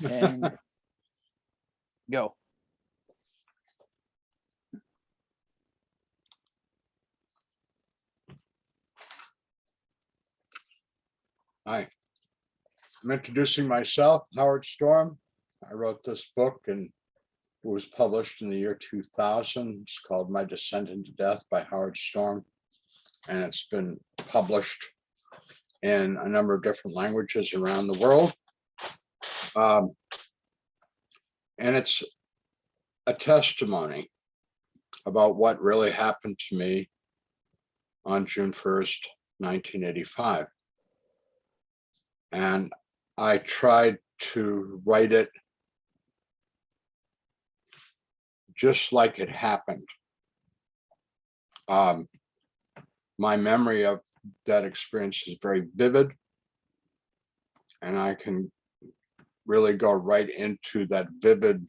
And go. Hi, I'm introducing myself, Howard Storm. I wrote this book and it was published in the year 2000. It's called My Descendant to Death by Howard Storm. And it's been published in a number of different languages around the world. And it's a testimony about what really happened to me on June 1st, 1985. And I tried to write it just like it happened. My memory of that experience is very vivid, and I can really go right into that vivid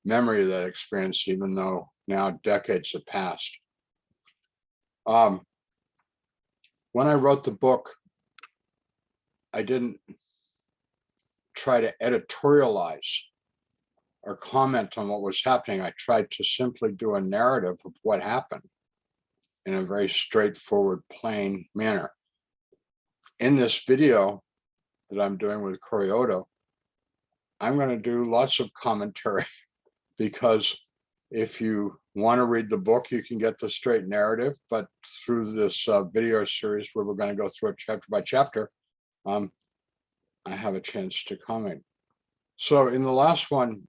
memory of that experience, even though now decades have passed. When I wrote the book, I didn't try to editorialize or comment on what was happening. I tried to simply do a narrative of what happened in a very straightforward, plain manner. In this video that I'm doing with Corioto, I'm going to do lots of commentary because if you want to read the book, you can get the straight narrative, but through this video series where we're going to go through it chapter by chapter, I have a chance to comment. So in the last one,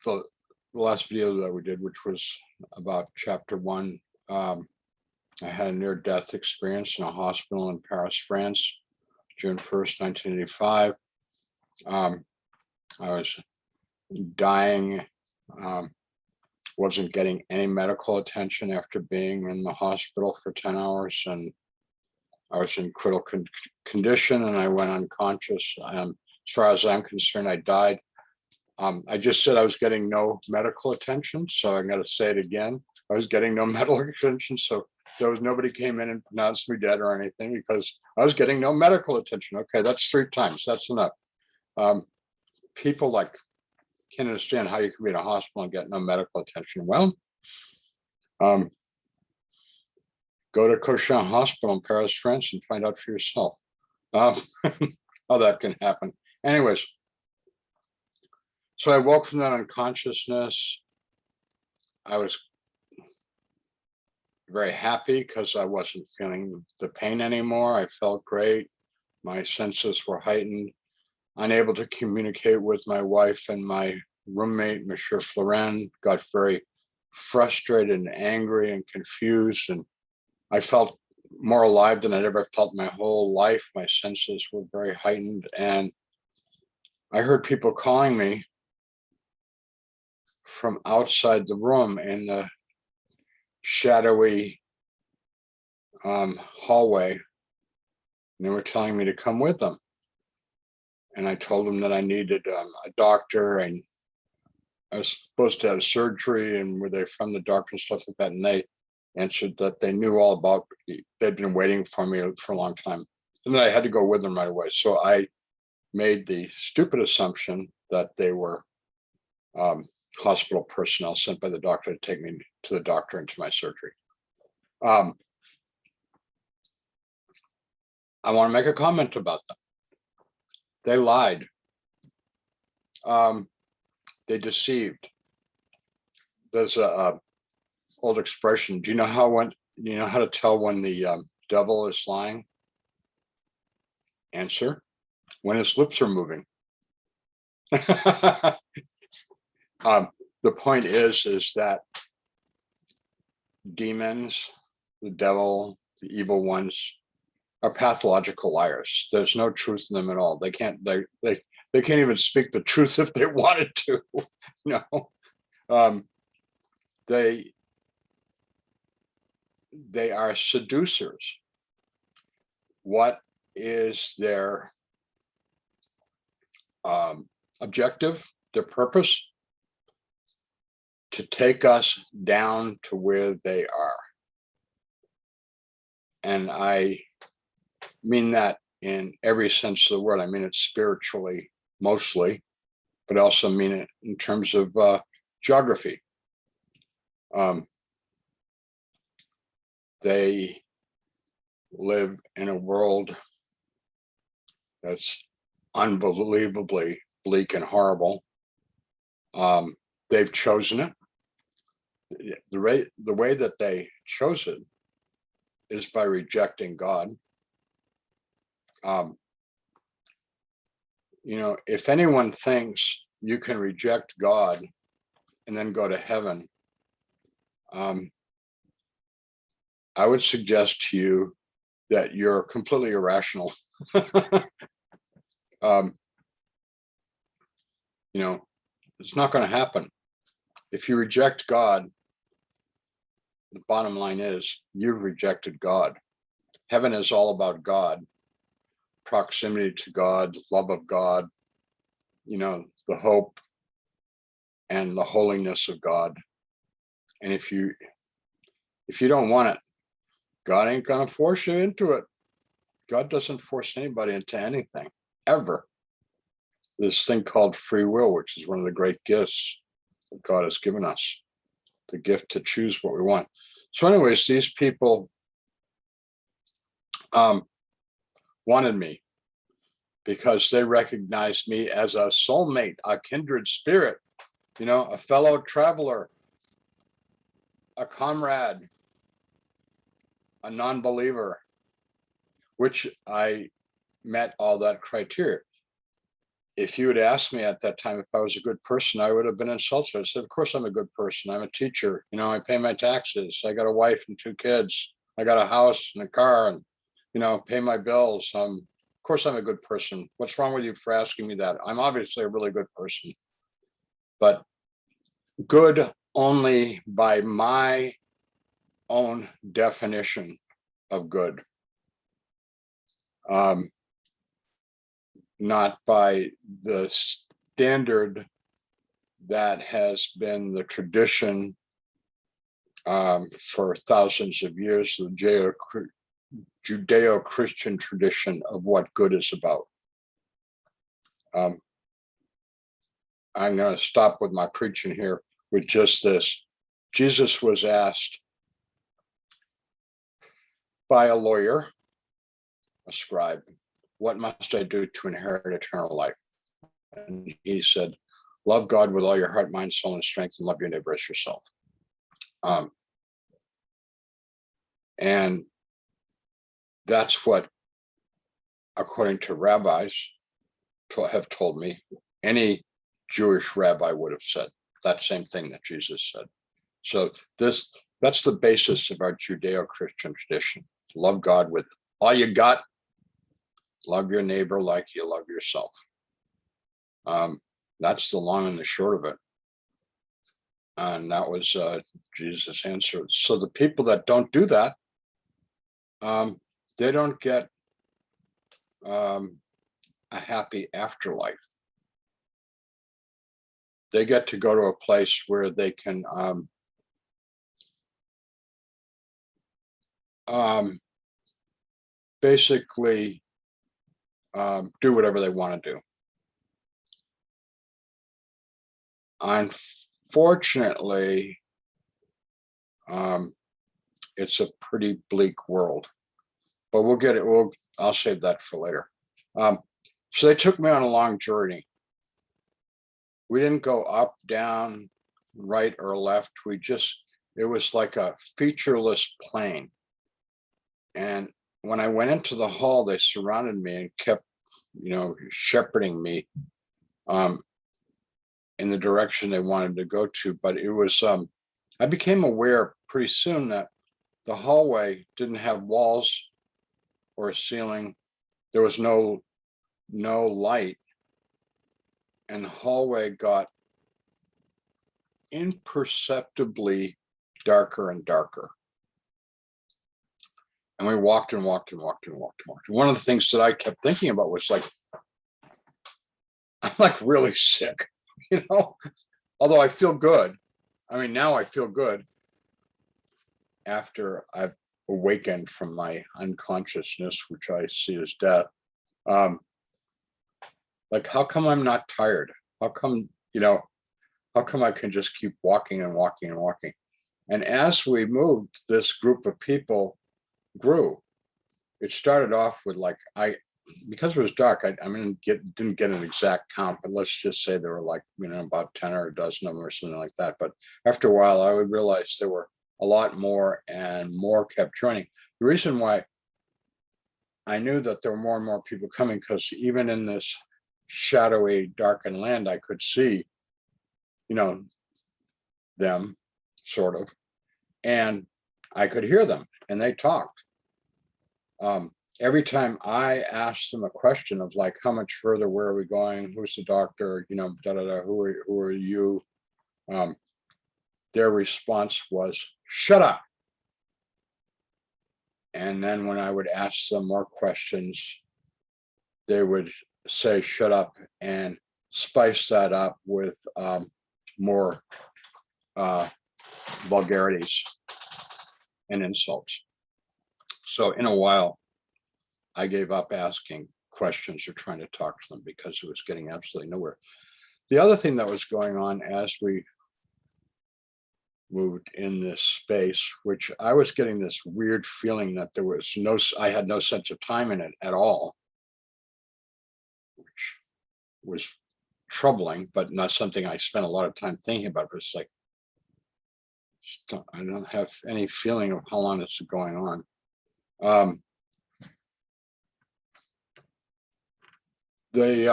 the last video that we did, which was about chapter 1, I had a near-death experience in a hospital in Paris, France, June 1st, 1985. I was dying, wasn't getting any medical attention after being in the hospital for 10 hours, and I was in critical condition and I went unconscious. As far as I'm concerned, I died. I just said I was getting no medical attention, so I'm going to say it again. I was getting no medical attention, so nobody came in and pronounced me dead or anything because I was getting no medical attention. Okay, that's 3 times. That's enough. People can't understand how you can be in a hospital and get no medical attention. Well, go to Cochin Hospital in Paris, France, and find out for yourself how that can happen. Anyways, so I woke from that unconsciousness. I was very happy because I wasn't feeling the pain anymore. I felt great. My senses were heightened, unable to communicate with my wife and my roommate, Monsieur Florent, got very frustrated and angry and confused. And I felt more alive than I'd ever felt my whole life. My senses were very heightened. And I heard people calling me from outside the room in the shadowy hallway. And they were telling me to come with them. And I told them that I needed a doctor, and I was supposed to have surgery, and were they from the doctor and stuff like that. And they answered that they knew all about me. They'd been waiting for me for a long time, and then I had to go with them right away. So I made the stupid assumption that they were hospital personnel sent by the doctor to take me to the doctor and to my surgery. I want to make a comment about them. They lied. They deceived. There's a old expression. Do you know how to tell when the devil is lying? Answer: when his lips are moving. The point is that demons, the devil, the evil ones, are pathological liars. There's no truth in them at all. They can't even speak the truth if they wanted to. No. They are seducers. What is their objective, their purpose? To take us down to where they are. And I mean that in every sense of the word. I mean it spiritually, mostly, but also mean it in terms of geography. They live in a world that's unbelievably bleak and horrible. They've chosen it. The way that they chose it is by rejecting God. If anyone thinks you can reject God and then go to heaven, I would suggest to you that you're completely irrational. It's not going to happen. If you reject God, the bottom line is you've rejected God. Heaven is all about God, proximity to God, love of God, the hope and the holiness of God. And if you don't want it, God ain't going to force you into it. God doesn't force anybody into anything, ever. This thing called free will, which is one of the great gifts that God has given us, the gift to choose what we want. So anyways, these people wanted me because they recognized me as a soulmate, a kindred spirit, a fellow traveler, a comrade, a non-believer, which I met all that criteria. If you had asked me at that time if I was a good person, I would have been insulted. I said, of course I'm a good person. I'm a teacher. I pay my taxes. I got a wife and 2 kids. I got a house and a car and, pay my bills. Of course I'm a good person. What's wrong with you for asking me that? I'm obviously a really good person, but good only by my own definition of good. Not by the standard that has been the tradition for thousands of years, the Judeo-Christian tradition of what good is about. I'm going to stop with my preaching here with just this. Jesus was asked by a lawyer, a scribe, what must I do to inherit eternal life? And he said, love God with all your heart, mind, soul, and strength, and love your neighbor as yourself. And that's what, according to rabbis, have told me, any Jewish rabbi would have said that same thing that Jesus said. So that's the basis of our Judeo-Christian tradition. Love God with all you got. Love your neighbor like you love yourself. That's the long and the short of it. And that was Jesus' answer. So the people that don't do that, they don't get a happy afterlife. They get to go to a place where they can basically do whatever they want to do. Unfortunately, it's a pretty bleak world, but we'll get it. I'll save that for later. So they took me on a long journey. We didn't go up, down, right, or left. It was like a featureless plain. And when I went into the hall, they surrounded me and kept, shepherding me in the direction they wanted to go to. But it was, I became aware pretty soon that the hallway didn't have walls or a ceiling. There was no light. And the hallway got imperceptibly darker and darker. And we walked and walked and walked and walked and walked. And one of the things that I kept thinking about was like, I'm like really sick, although I feel good. I mean, now I feel good after I've awakened from my unconsciousness, which I see as death. Like, how come I'm not tired? How come, how come I can just keep walking and walking and walking? And as we moved, this group of people grew. It started off with like, because it was dark, I mean, didn't get an exact count, but let's just say there were like, about 10 or a dozen of them or something like that. But after a while, I would realize there were a lot more and more kept joining. The reason why I knew that there were more and more people coming, because even in this shadowy, darkened land, I could see, them sort of, and I could hear them and they talked. Every time I asked them a question of like, how much further, where are we going? Who's the doctor? Da da da. Who are you? Their response was, shut up. And then when I would ask them more questions, they would say, shut up, and spice that up with more vulgarities and insults. So in a while, I gave up asking questions or trying to talk to them because it was getting absolutely nowhere. The other thing that was going on as we moved in this space, which I was getting this weird feeling that I had no sense of time in it at all, which was troubling, but not something I spent a lot of time thinking about. But it's like, I don't have any feeling of how long this is going on. They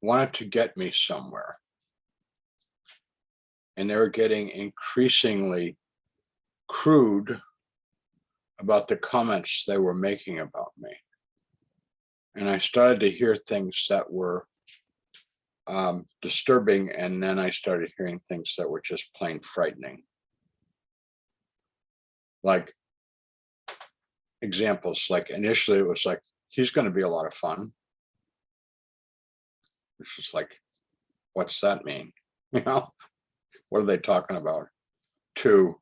wanted to get me somewhere, and they were getting increasingly crude about the comments they were making about me. And I started to hear things that were disturbing, and then I started hearing things that were just plain frightening. Like examples, like initially it was like, he's going to be a lot of fun. It's just like, what's that mean? What are they talking about? 2,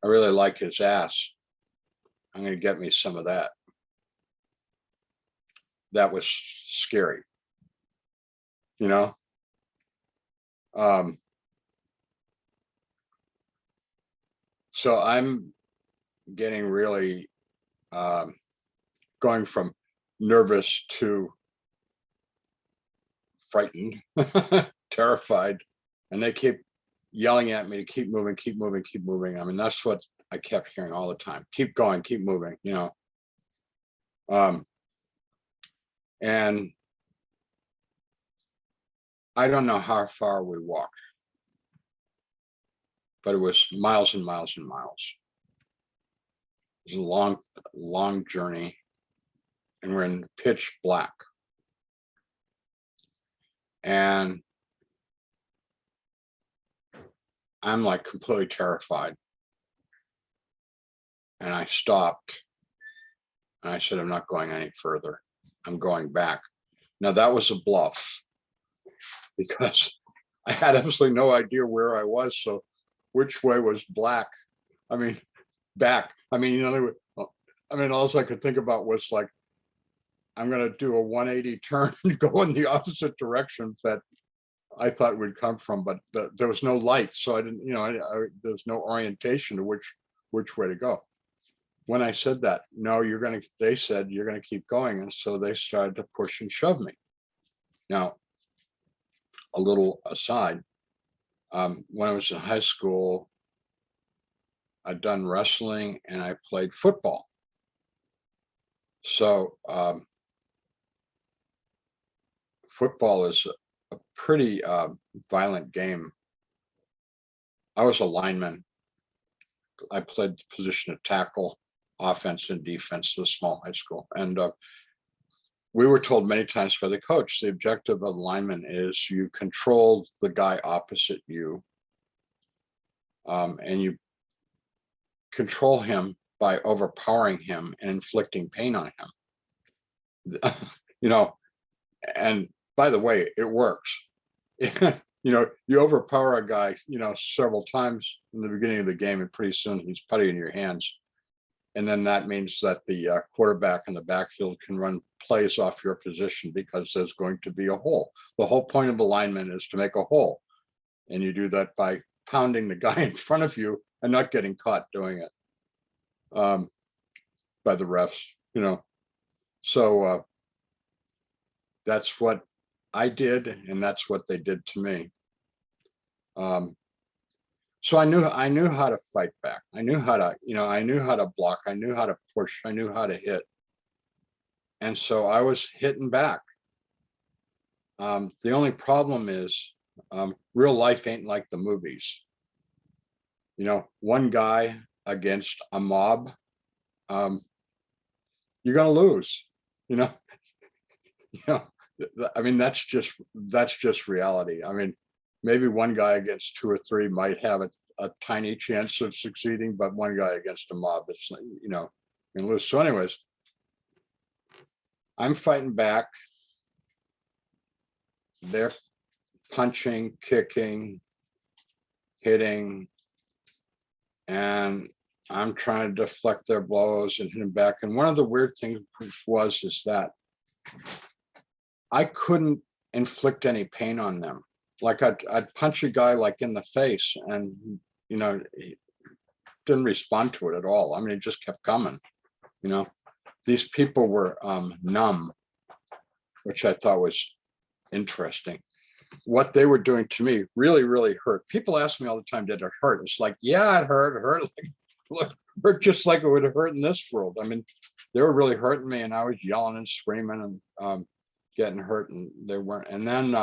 I really like his ass. I'm going to get me some of that. That was scary. So I'm getting really going from nervous to frightened, terrified, and they keep yelling at me to keep moving, keep moving, keep moving. I mean, that's what I kept hearing all the time. Keep going, keep moving, and I don't know how far we walked, but it was miles and miles and miles. It was a long, long journey, and we're in pitch black. And I'm like completely terrified. And I stopped and I said, I'm not going any further. I'm going back. Now that was a bluff because I had absolutely no idea where I was. So which way was black? I mean, back. I mean, all I could think about was like, I'm going to do a 180 turn and go in the opposite direction that I thought would come from, but there was no light. So I didn't, there's no orientation to which way to go. When I said that, no, they said, you're going to keep going. And so they started to push and shove me. Now, a little aside, when I was in high school, I'd done wrestling and I played football. So football is a pretty violent game. I was a lineman. I played the position of tackle, offense and defense to a small high school. And we were told many times by the coach, the objective of the lineman is you control the guy opposite you. And you control him by overpowering him and inflicting pain on him. And by the way, it works. You overpower a guy, several times in the beginning of the game, and pretty soon he's putty in your hands. And then that means that the quarterback in the backfield can run plays off your position because there's going to be a hole. The whole point of alignment is to make a hole. And you do that by pounding the guy in front of you and not getting caught doing it by the refs, you know. So that's what I did, and that's what they did to me. So I knew how to fight back. I knew how to, I knew how to block. I knew how to push. I knew how to hit. And so I was hitting back. The only problem is real life ain't like the movies. One guy against a mob, you're gonna lose. I mean, that's just reality. I mean, maybe one guy against two or three might have a tiny chance of succeeding, but one guy against a mob, it's gonna lose. So anyways, I'm fighting back. They're punching, kicking, hitting, and I'm trying to deflect their blows and hit them back. And one of the weird things is that I couldn't inflict any pain on them. Like I'd punch a guy like in the face, and he didn't respond to it at all. I mean, it just kept coming. These people were numb, which I thought was interesting. What they were doing to me really, really hurt. People ask me all the time, did it hurt? It's like, yeah, it hurt. It hurt like hurt just like it would hurt in this world. I mean, they were really hurting me, and I was yelling and screaming and getting hurt, and they weren't. And then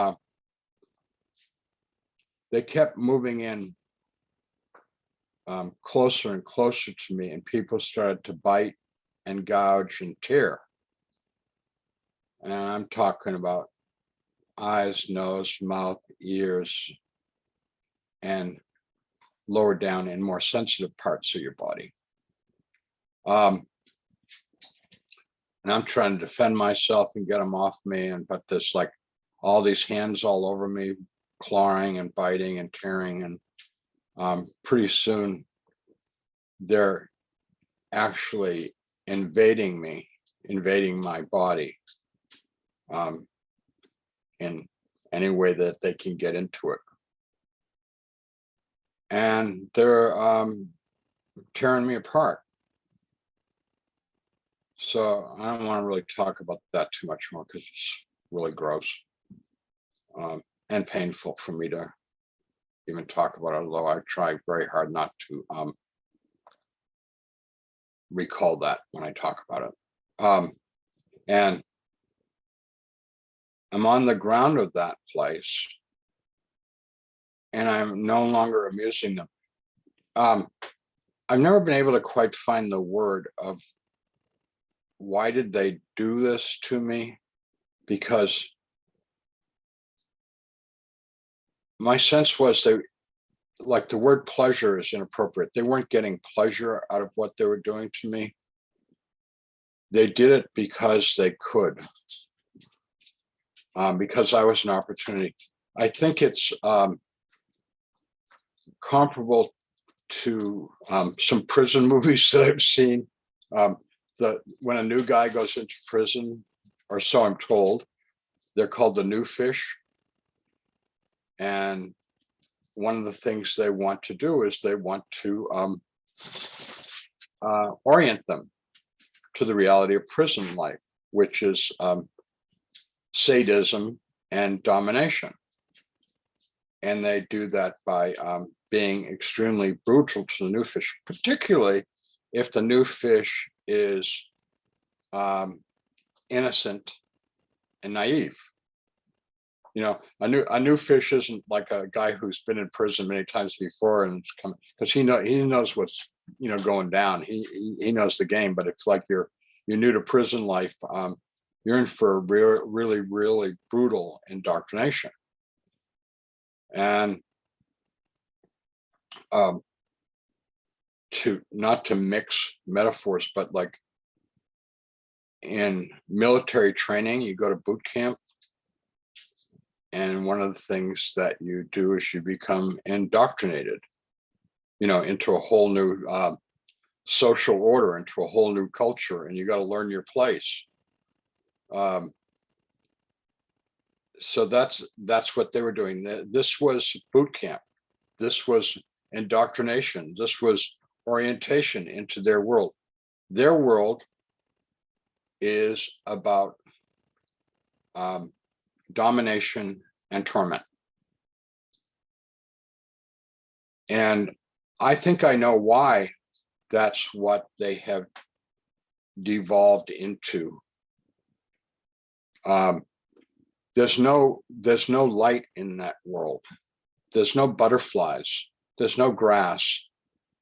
they kept moving in closer and closer to me, and people started to bite and gouge and tear. And I'm talking about eyes, nose, mouth, ears, and lower down in more sensitive parts of your body. And I'm trying to defend myself and get them off me, but there's like all these hands all over me, clawing and biting and tearing, and pretty soon they're actually invading my body in any way that they can get into it. And they're tearing me apart. So I don't want to really talk about that too much more, because it's really gross and painful for me to even talk about it, although I try very hard not to recall that when I talk about it. And I'm on the ground of that place, and I'm no longer amusing them. I've never been able to quite find the word of why did they do this to me, because my sense was like the word pleasure is inappropriate. They weren't getting pleasure out of what they were doing to me. They did it because they could, because I was an opportunity. I think it's comparable to some prison movies that I've seen. When a new guy goes into prison, or so I'm told, they're called the new fish. And one of the things they want to do is they want to orient them to the reality of prison life, which is sadism and domination. And they do that by being extremely brutal to the new fish, particularly if the new fish is innocent and naive. A new fish isn't like a guy who's been in prison many times before and it's coming, because he knows what's going down. He knows the game. But if like you're new to prison life, you're in for a really, really brutal indoctrination. And not to mix metaphors, but like in military training, you go to boot camp, and one of the things that you do is you become indoctrinated, into a whole new social order, into a whole new culture, and you got to learn your place. So that's what they were doing. This was boot camp. This was indoctrination. This was orientation into their world. Their world is about domination and torment. And I think I know why that's what they have devolved into. There's no light in that world. There's no butterflies. There's no grass.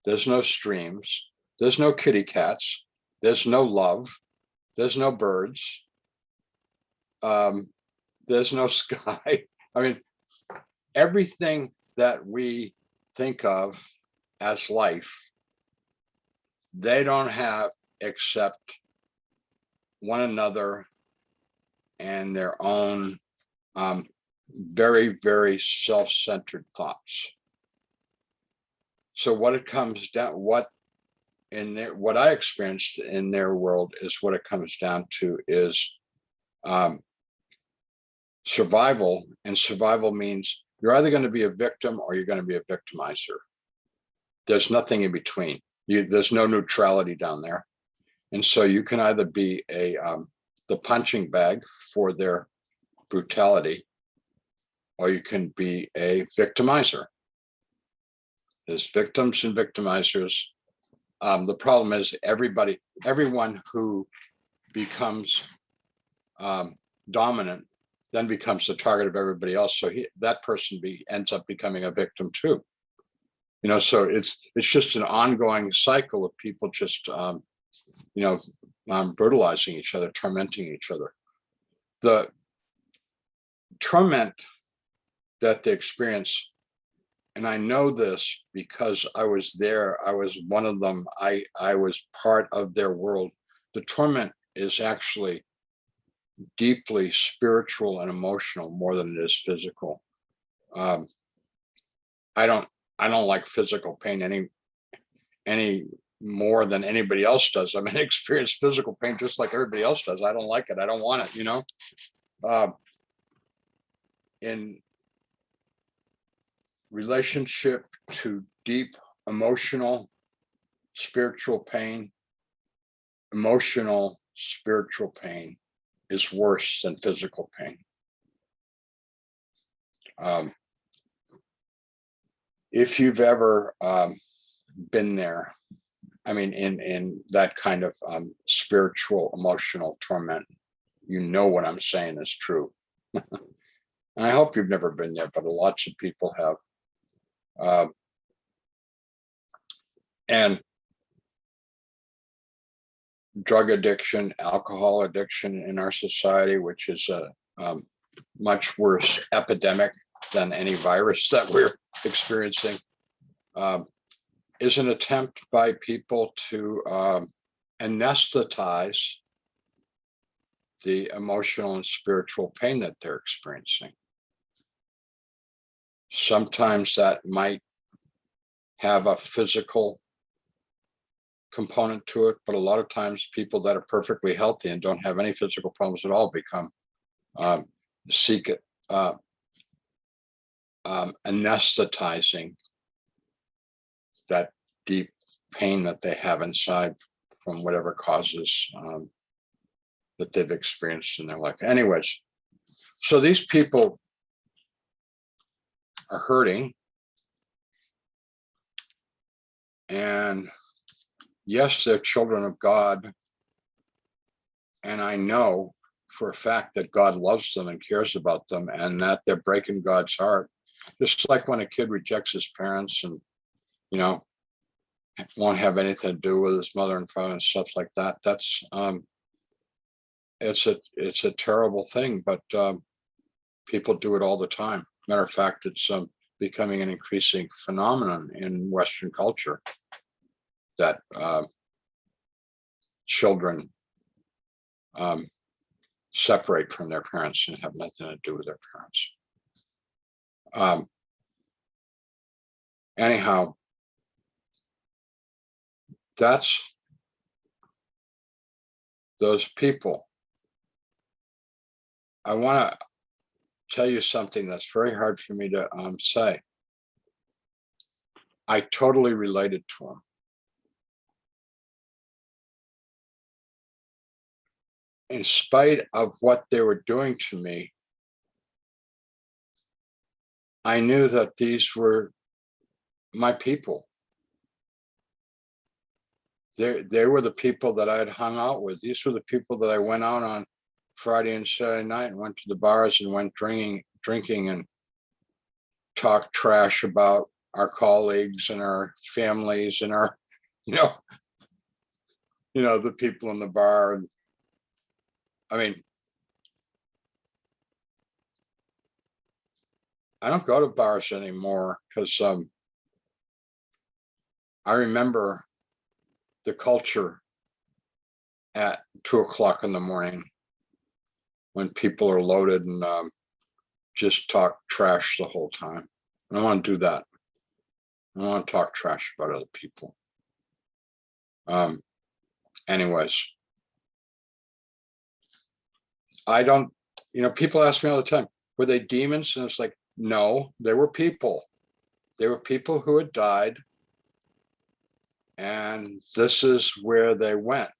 There's no streams. There's no kitty cats. There's no love. There's no birds. There's no sky. I mean, everything that we think of as life, they don't have except one another and their own very, very self-centered thoughts. So what it comes down, what I experienced in their world is what it comes down to is survival. And survival means you're either going to be a victim or you're going to be a victimizer. There's nothing in between. There's no neutrality down there. And so you can either be the punching bag for their brutality, or you can be a victimizer. There's victims and victimizers. The problem is everyone who becomes dominant then becomes the target of everybody else. So that person ends up becoming a victim too. You know, so it's just an ongoing cycle of people just brutalizing each other, tormenting each other. The torment that they experience, and I know this because I was there, I was one of them, I was part of their world. The torment is actually deeply spiritual and emotional more than it is physical. I don't like physical pain any more than anybody else does. I mean, I experience physical pain just like everybody else does. I don't like it. I don't want it, you know. In relationship to deep emotional, spiritual pain, emotional, spiritual pain is worse than physical pain. If you've ever been there, I mean, in that kind of spiritual, emotional torment, you know what I'm saying is true. And I hope you've never been there, but lots of people have. And drug addiction, alcohol addiction in our society, which is a much worse epidemic than any virus that we're experiencing, is an attempt by people to anesthetize the emotional and spiritual pain that they're experiencing. Sometimes that might have a physical component to it, but a lot of times people that are perfectly healthy and don't have any physical problems at all become anesthetizing that deep pain that they have inside from whatever causes that they've experienced in their life. Anyways, so these people are hurting, and yes, they're children of God, and I know for a fact that God loves them and cares about them, and that they're breaking God's heart. Just like when a kid rejects his parents and, you know, won't have anything to do with his mother and father and stuff like that. That's it's a terrible thing, but people do it all the time. Matter of fact, it's becoming an increasing phenomenon in Western culture that children separate from their parents and have nothing to do with their parents. Anyhow, that's those people. I want to tell you something that's very hard for me to say. I totally related to them. In spite of what they were doing to me, I knew that these were my people. They were the people that I had hung out with. These were the people that I went out on Friday and Saturday night and went to the bars and went drinking and talked trash about our colleagues and our families and our, you know, the people in the bar. And I mean, I don't go to bars anymore because I remember the culture at 2 o'clock in the morning when people are loaded and just talk trash the whole time. I don't want to do that. I don't want to talk trash about other people. Anyways, I don't, people ask me all the time, were they demons? And it's like, no, they were people. They were people who had died. And this is where they went.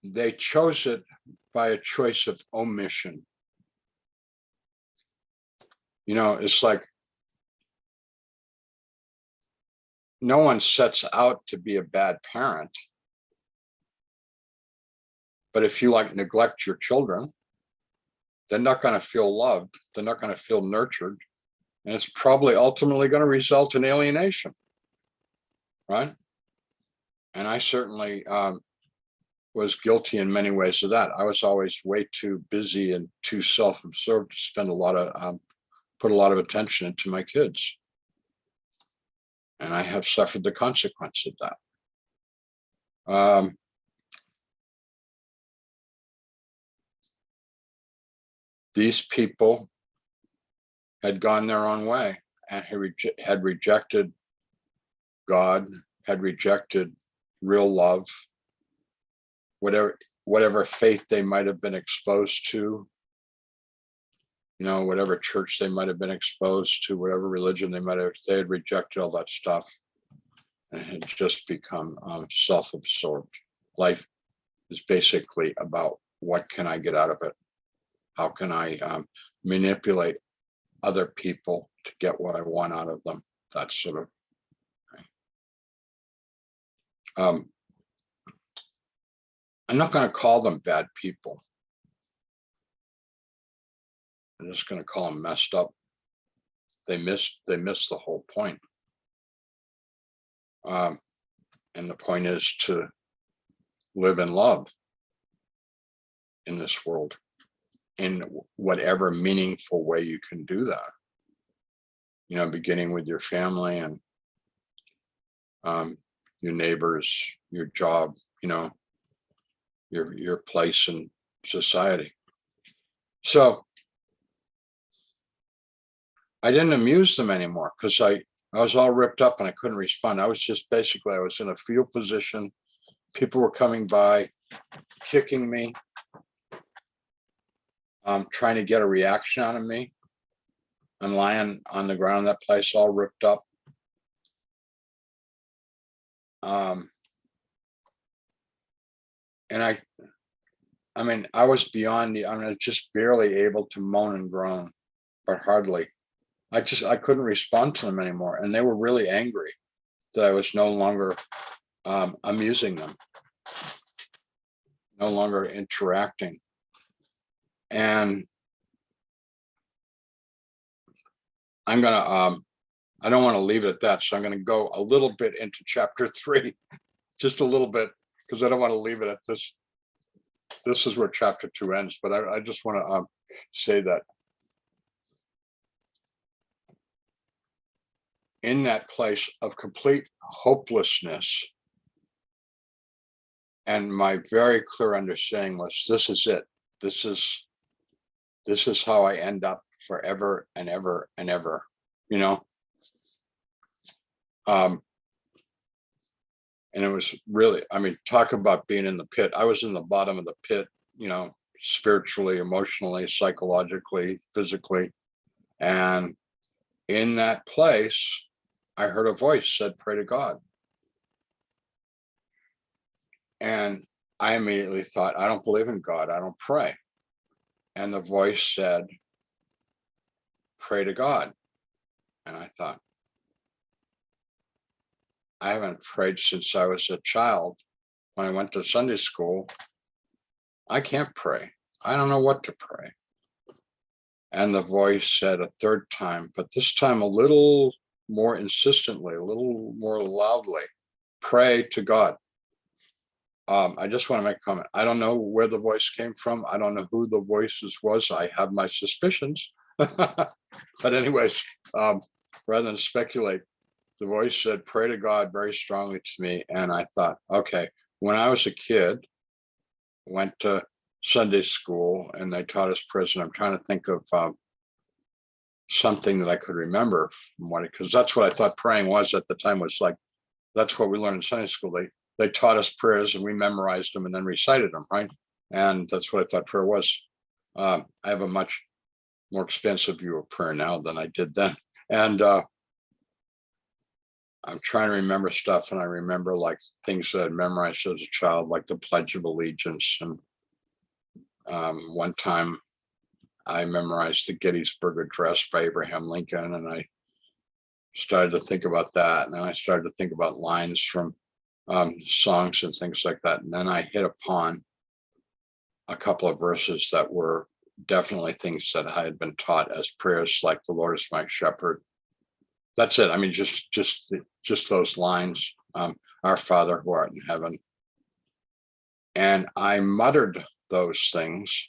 They chose it by a choice of omission. It's like no one sets out to be a bad parent. But if you neglect your children, they're not going to feel loved. They're not going to feel nurtured. And it's probably ultimately going to result in alienation. Right. And I certainly was guilty in many ways of that. I was always way too busy and too self-absorbed to spend put a lot of attention into my kids. And I have suffered the consequence of that. These people had gone their own way and had rejected God, had rejected real love, whatever faith they might have been exposed to, whatever church they might have been exposed to, whatever religion they had rejected all that stuff and had just become self-absorbed. Life is basically about what can I get out of it? How can I manipulate other people to get what I want out of them? That sort of thing. I'm not going to call them bad people. I'm just going to call them messed up. They missed the whole point. And the point is to live in love in this world in whatever meaningful way you can do that. Beginning with your family and your neighbors, your job, your place in society. So I didn't amuse them anymore because I was all ripped up and I couldn't respond. I was just I was in a fetal position. People were coming by, kicking me, trying to get a reaction out of me. I'm lying on the ground in that place, all ripped up. And I was beyond just barely able to moan and groan, but hardly. I couldn't respond to them anymore. And they were really angry that I was no longer amusing them, no longer interacting. And I don't want to leave it at that. So I'm going to go a little bit into chapter 3, just a little bit, because I don't want to leave it at this. This is where chapter 2 ends, but I just want to say that in that place of complete hopelessness, and my very clear understanding was, this is it. This is how I end up forever and ever and ever. Um, and it was really, I mean, talk about being in the pit. I was in the bottom of the pit, spiritually, emotionally, psychologically, physically. And in that place, I heard a voice said, pray to God. And I immediately thought, I don't believe in God. I don't pray. And the voice said, pray to God. And I thought, I haven't prayed since I was a child. When I went to Sunday school, I can't pray. I don't know what to pray. And the voice said a third time, but this time a little more insistently, a little more loudly, pray to God. I just want to make a comment. I don't know where the voice came from. I don't know who the voices was. I have my suspicions. But anyways, rather than speculate, the voice said, pray to God very strongly to me. And I thought, okay, when I was a kid, went to Sunday school and they taught us prayers. And I'm trying to think of something that I could remember from what, because that's what I thought praying was at the time, was like, that's what we learned in Sunday school. They taught us prayers and we memorized them and then recited them, right? And that's what I thought prayer was. I have a much more expensive view of prayer now than I did then. And I'm trying to remember stuff, and I remember like things that I memorized as a child, like the Pledge of Allegiance. And one time I memorized the Gettysburg Address by Abraham Lincoln, and I started to think about that. And then I started to think about lines from songs and things like that. And then I hit upon a couple of verses that were definitely things that I had been taught as prayers, like the Lord is my shepherd. That's it. I mean, just those lines. Our Father who art in heaven. And I muttered those things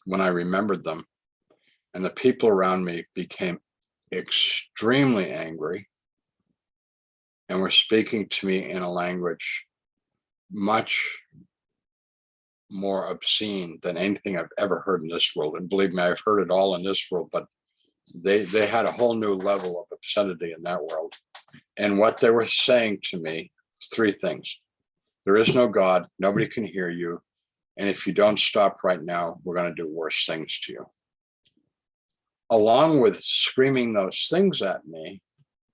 when I remembered them, and the people around me became extremely angry and were speaking to me in a language much more obscene than anything I've ever heard in this world. And believe me, I've heard it all in this world, but they had a whole new level of obscenity in that world. And what they were saying to me, three things. There is no God, nobody can hear you. And if you don't stop right now, we're going to do worse things to you. Along with screaming those things at me,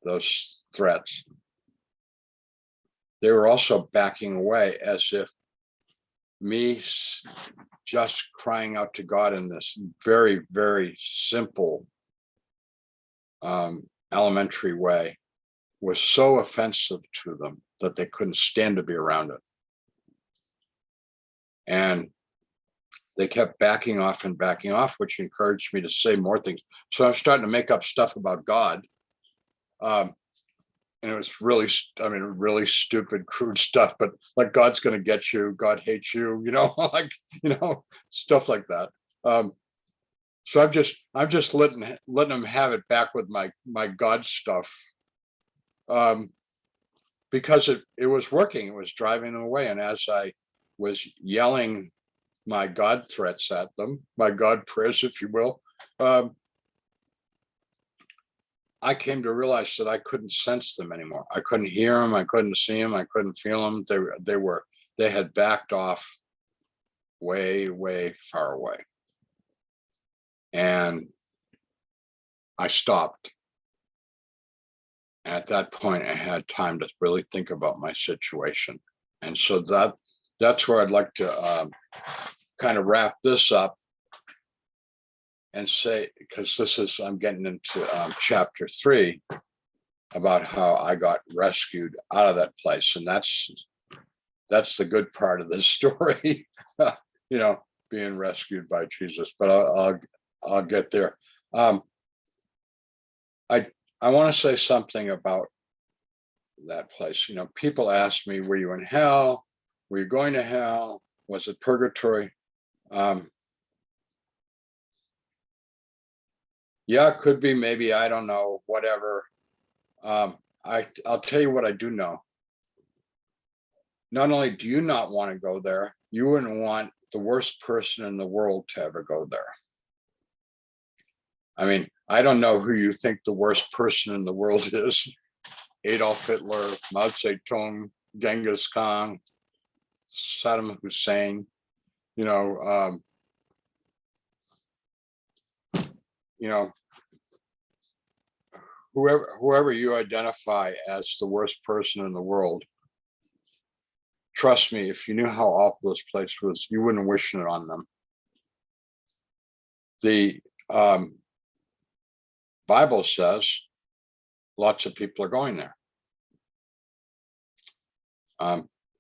those threats, they were also backing away, as if me just crying out to God in this very, very simple, elementary way was so offensive to them that they couldn't stand to be around it. And they kept backing off and backing off, which encouraged me to say more things. So I'm starting to make up stuff about God. And it was really, really stupid, crude stuff, but like, God's going to get you, God hates you, like, stuff like that. So I'm just letting them have it back with my God stuff. Because it was working, it was driving them away. And as I was yelling my God threats at them, my God prayers, if you will, I came to realize that I couldn't sense them anymore. I couldn't hear them. I couldn't see them. I couldn't feel them. They had backed off way, way far away. And I stopped. And at that point, I had time to really think about my situation. And so that's where I'd like to kind of wrap this up and say, because I'm getting into chapter 3 about how I got rescued out of that place. And that's the good part of this story, being rescued by Jesus. But I'll get there. I want to say something about that place. People ask me, were you in hell? Were you going to hell? Was it purgatory? Yeah, it could be, maybe, I don't know, whatever. I'll tell you what I do know. Not only do you not want to go there, you wouldn't want the worst person in the world to ever go there. I mean, I don't know who you think the worst person in the world is, Adolf Hitler, Mao Zedong, Genghis Khan, Saddam Hussein, you know, you know, whoever you identify as the worst person in the world, trust me, if you knew how awful this place was, you wouldn't wish it on them. The Bible says lots of people are going there.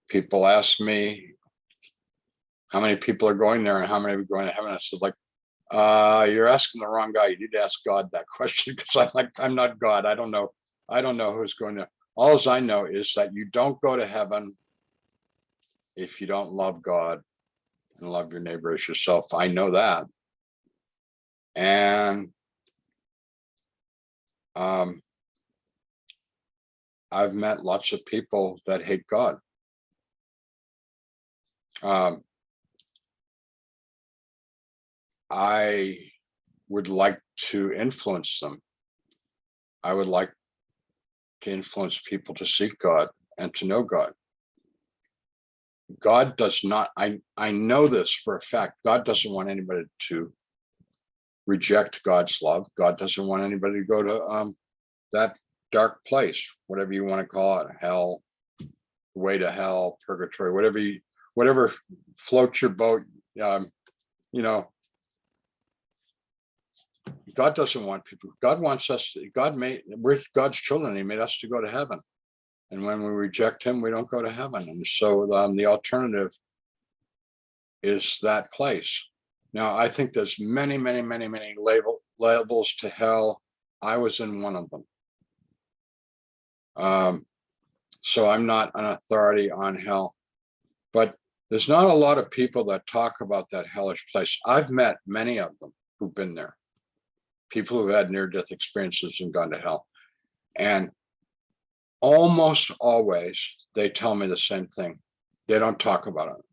People ask me how many people are going there and how many are going to heaven. I said, like, you're asking the wrong guy. You need to ask God that question, because I'm not God. I don't know who's going there. All I know is that you don't go to heaven if you don't love God and love your neighbor as yourself. I know that. And I've met lots of people that hate God. I would like to influence them. I would like to influence people to seek God and to know God. God does not, I know this for a fact, God doesn't want anybody to reject God's love. God doesn't want anybody to go to that dark place, whatever you want to call it, hell, way to hell, purgatory, whatever floats your boat. You know, God doesn't want people. God wants us. We're God's children. He made us to go to heaven, and when we reject Him, we don't go to heaven. And so the alternative is that place. Now, I think there's many levels to hell. I was in one of them. So I'm not an authority on hell, but there's not a lot of people that talk about that hellish place. I've met many of them who've been there, people who've had near-death experiences and gone to hell. And almost always they tell me the same thing. They don't talk about it.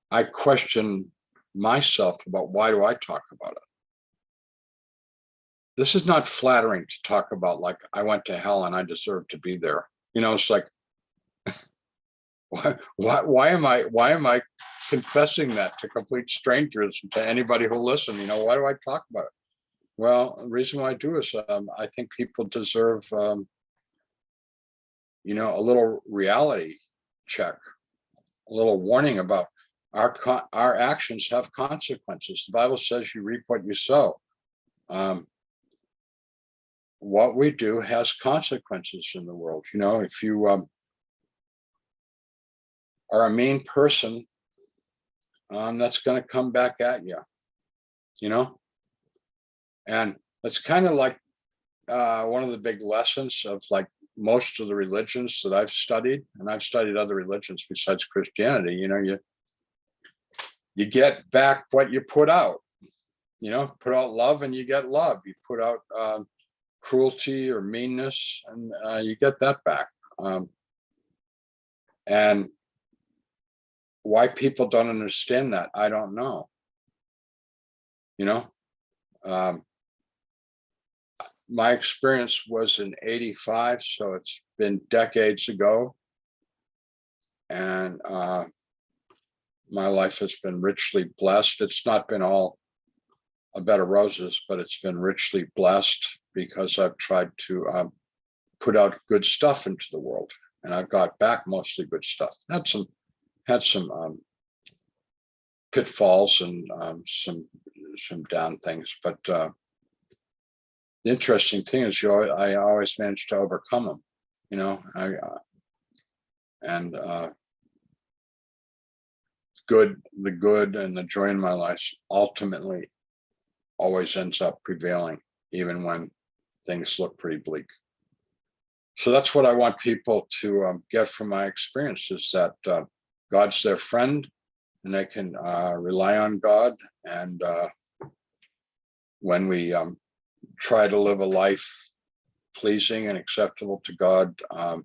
I question myself about, why do I talk about it? This is not flattering to talk about, like, I went to hell and I deserve to be there. You know, it's like, why am I confessing that to complete strangers, to anybody who'll listen? You know, why do I talk about it? Well, the reason why I do is I think people deserve, you know, a little reality check, a little warning about our actions have consequences. The Bible says you reap what you sow. What we do has consequences in the world. You know, if you are a mean person, that's going to come back at you, you know? And it's kind of like one of the big lessons of, like, most of the religions that I've studied, and I've studied other religions besides Christianity. You know, you get back what you put out. You know, put out love and you get love. You put out cruelty or meanness, and you get that back. And why people don't understand that, I don't know. You know, my experience was in '85, so it's been decades ago. And my life has been richly blessed. It's not been all a bed of roses, but it's been richly blessed because I've tried to put out good stuff into the world, and I've got back mostly good stuff. Had some pitfalls and some down things, but the interesting thing is, I always manage to overcome them. You know, the good and the joy in my life ultimately always ends up prevailing, even when things look pretty bleak. So that's what I want people to get from my experience, is that God's their friend, and they can rely on God. And when we try to live a life pleasing and acceptable to God, our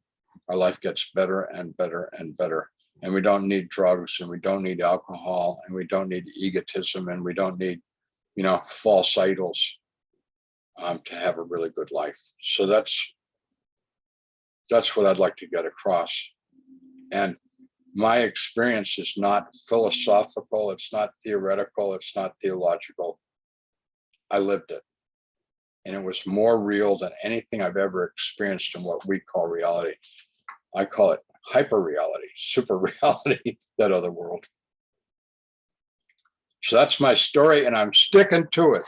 life gets better and better and better. And we don't need drugs, and we don't need alcohol, and we don't need egotism, and we don't need, false idols, to have a really good life. So that's what I'd like to get across. And my experience is not philosophical, it's not theoretical, it's not theological. I lived it. And it was more real than anything I've ever experienced in what we call reality. I call it hyper reality, super reality, that other world. So that's my story, and I'm sticking to it.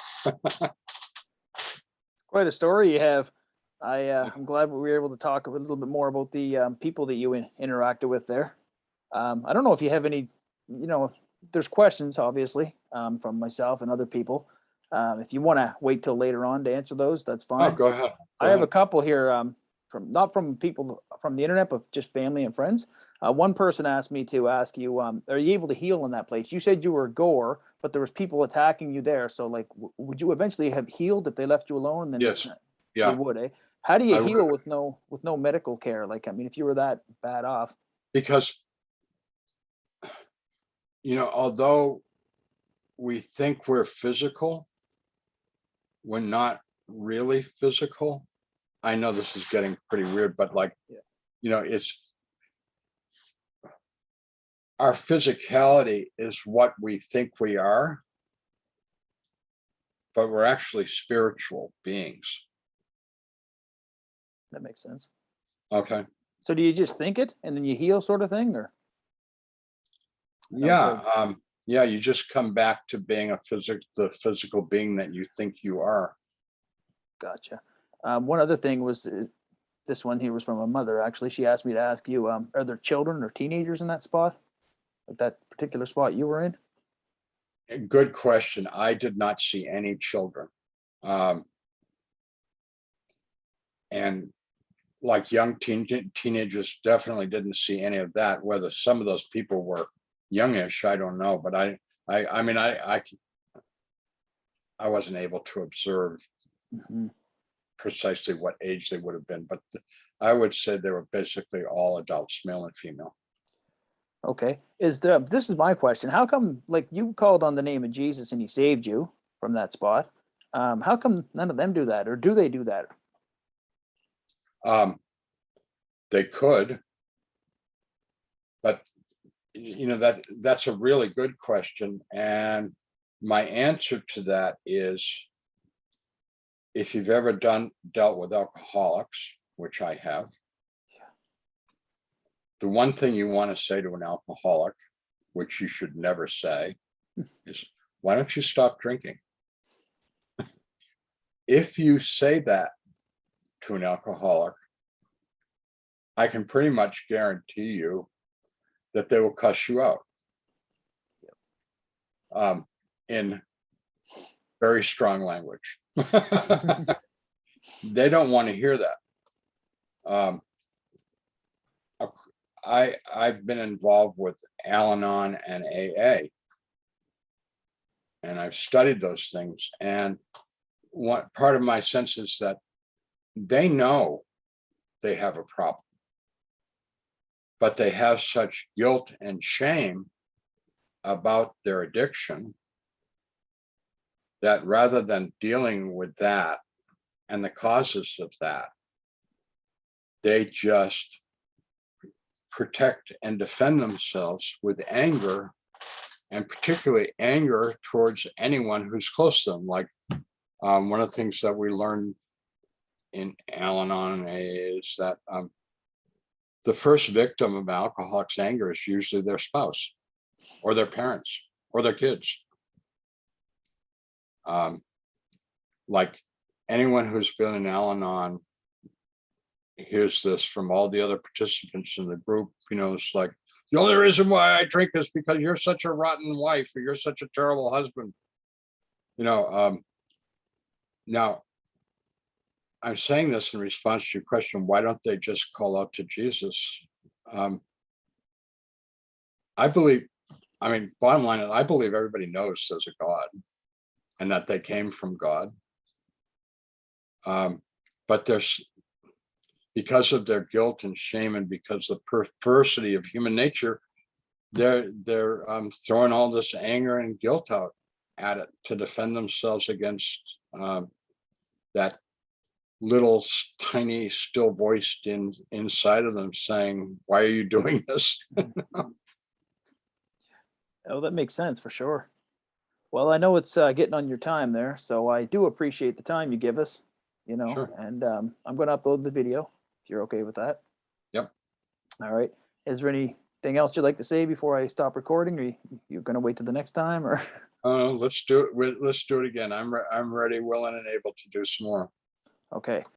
Quite a story you have. I'm glad we were able to talk a little bit more about the people that you interacted with there. I don't know if you have any, there's questions, obviously, from myself and other people. If you want to wait till later on to answer those, that's fine. Oh, go ahead. I have a couple here, not from people from the internet, but just family and friends. One person asked me to ask you, are you able to heal in that place? You said you were a goer, but there was people attacking you there. So, like, would you eventually have healed if they left you alone? Then Yes. You Yeah. would, eh? How do you I heal would. with no medical care? Like, I mean, if you were that bad off. Because, although we think we're physical, we're not really physical. I know this is getting pretty weird, but it's our physicality is what we think we are, but we're actually spiritual beings. That makes sense. Okay. So do you just think it and then you heal, sort of thing, or? Yeah. You just come back to being the physical being that you think you are. Gotcha. One other thing was this one here was from a mother. Actually, she asked me to ask you: are there children or teenagers in that spot, like that particular spot you were in? Good question. I did not see any children, and like young teenagers, definitely didn't see any of that. Whether some of those people were youngish, I don't know. But I wasn't able to observe precisely what age they would have been, but I would say they were basically all adults, male and female. Okay. This is my question. How come, like, you called on the name of Jesus and he saved you from that spot? How come none of them do that, or do they do that? They could, but that's a really good question. And my answer to that is, if you've ever dealt with alcoholics, which I have, the one thing you want to say to an alcoholic, which you should never say, is, why don't you stop drinking? If you say that to an alcoholic, I can pretty much guarantee you that they will cuss you out in very strong language. They don't want to hear that. I've been involved with Al-Anon and AA, and I've studied those things. And what part of my sense is that they know they have a problem, but they have such guilt and shame about their addiction that rather than dealing with that and the causes of that, they just protect and defend themselves with anger, and particularly anger towards anyone who's close to them. Like, one of the things that we learned in Al-Anon is that the first victim of alcoholics' anger is usually their spouse or their parents or their kids. Like, anyone who's been in Al-Anon hears this from all the other participants in the group. It's like, the only reason why I drink is because you're such a rotten wife, or you're such a terrible husband. Now, I'm saying this in response to your question, why don't they just call out to Jesus? I believe, bottom line, I believe everybody knows there's a God and that they came from God. But there's, because of their guilt and shame, and because of the perversity of human nature, they're throwing all this anger and guilt out. at it to defend themselves against that little tiny still voiced inside of them saying, why are you doing this? Oh, that makes sense for sure. Well, I know it's getting on your time there, so I do appreciate the time you give us, Sure. and I'm going to upload the video if you're okay with that. Yep. All right. Is there anything else you'd like to say before I stop recording, or you're going to wait till the next time, or? Let's do it. Let's do it again. I'm ready, willing, and able to do some more. Okay.